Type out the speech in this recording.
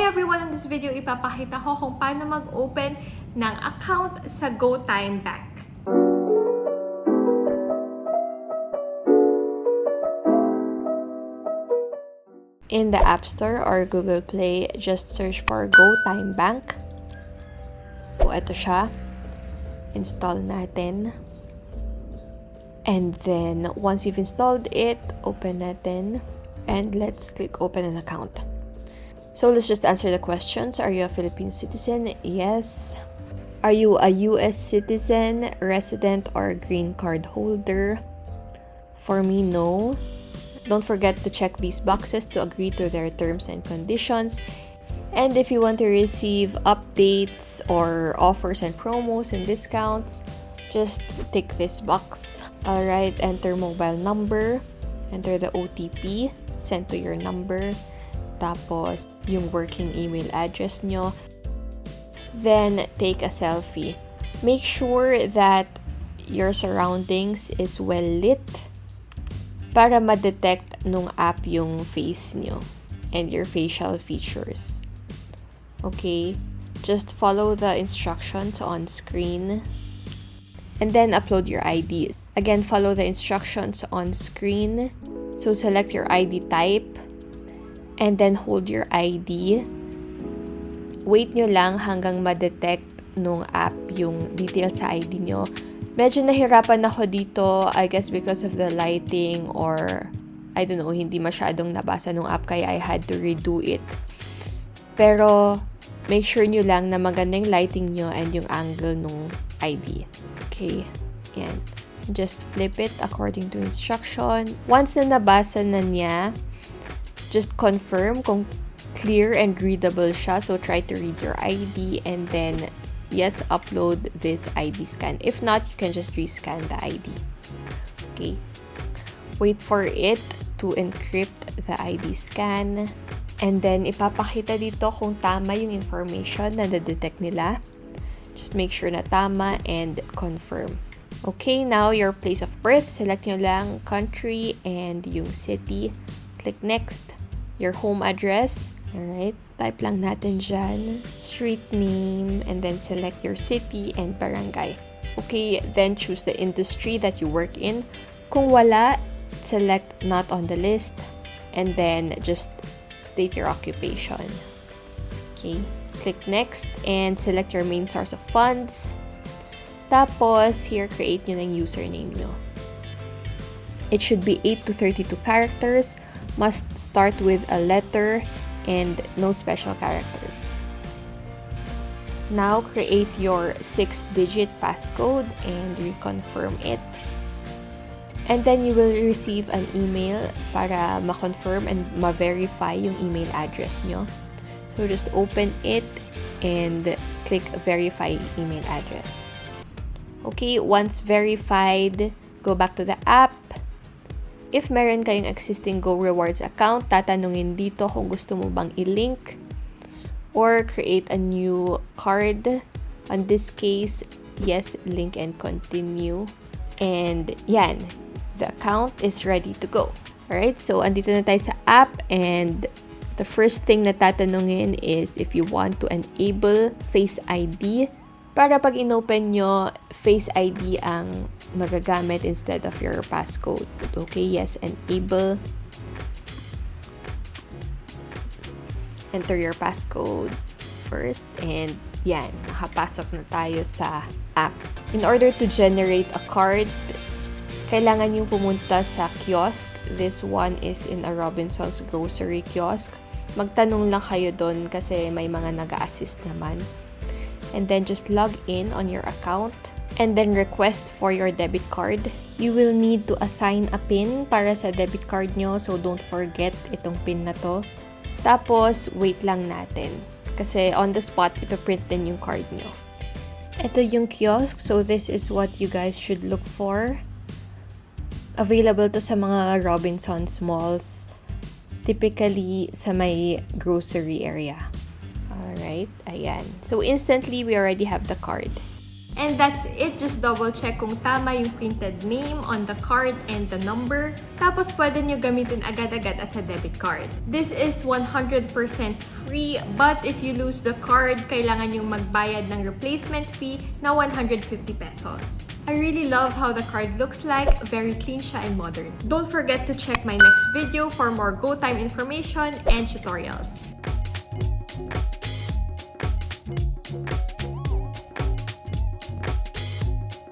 everyone! In this video, ipapakita ko kung paano mag-open ng account sa GoTyme Bank. In the App Store or Google Play, just search for GoTyme Bank. So, ito siya. Install natin. And then, once you've installed it, open natin. And let's click open an account. So let's just answer the questions. Are you a Philippine citizen? Yes. Are you a US citizen, resident, or green card holder? For me, no. Don't forget to check these boxes to agree to their terms and conditions. And if you want to receive updates or offers and promos and discounts, just tick this box. Alright, enter mobile number. Enter the OTP sent to your number. Tapos, yung working email address nyo. Then, take a selfie. Make sure that your surroundings is well lit para ma-detect nung app yung face nyo and your facial features. Okay? Just follow the instructions on screen and then upload your ID. Again, follow the instructions on screen. So, select your ID type and then hold your ID. Wait nyo lang hanggang ma-detect nung app yung details sa ID nyo. Medyo nahirapan ako dito, I guess because of the lighting or I don't know, hindi masyadong nabasa nung app kaya I had to redo it. Pero make sure nyo lang na maganda yung lighting nyo and yung angle nung ID. Okay, yan. Just flip it according to instruction. Once na nabasa na niya, just confirm kung clear and readable siya. So, try to read your ID and then, yes, upload this ID scan. If not, you can just rescan the ID. Okay. Wait for it to encrypt the ID scan. And then, ipapakita dito kung tama yung information na na-detect nila. Just make sure na tama and confirm. Okay, now your place of birth. Select nyo lang country and yung city. Click next. Your home address. Alright, type lang natin dyan. Street name and then select your city and barangay. Okay, then choose the industry that you work in. Kung wala, select not on the list and then just state your occupation. Okay, click next and select your main source of funds. Tapos, here, create nyo ng username nyo. It should be 8 to 32 characters. Must start with a letter and no special characters. Now, create your 6-digit passcode and reconfirm it. And then, you will receive an email para ma-confirm and ma-verify yung email address nyo. So, just open it and click Verify Email Address. Okay, once verified, go back to the app. If meron kayong existing Go Rewards account, tatanungin dito kung gusto mo bang i-link or create a new card. In this case, yes, link and continue. And yan, the account is ready to go. Alright, so andito na tayo sa app and the first thing na tatanungin is if you want to enable Face ID. Para pag inopen nyo, Face ID ang magagamit instead of your passcode. Okay, yes, enable. Enter your passcode first and yan, nakapasok na tayo sa app. In order to generate a card, kailangan yung pumunta sa kiosk. This one is in a Robinson's grocery kiosk. Magtanong lang kayo doon kasi may mga nag-a-assist naman. And then just log in on your account and then request for your debit card. You will need to assign a PIN para sa debit card nyo, so don't forget itong PIN na to. Tapos, wait lang natin kasi on the spot, ipaprint din yung card nyo. Ito yung kiosk, so this is what you guys should look for. Available to sa mga Robinsons malls, typically sa may grocery area. Alright, ayan. So, instantly, we already have the card. And that's it. Just double check kung tama yung printed name on the card and the number. Tapos pwede nyo gamitin agad-agad as a debit card. This is 100% free, but if you lose the card, kailangan yung magbayad ng replacement fee na 150 pesos. I really love how the card looks like. Very clean siya and modern. Don't forget to check my next video for more GoTyme information and tutorials.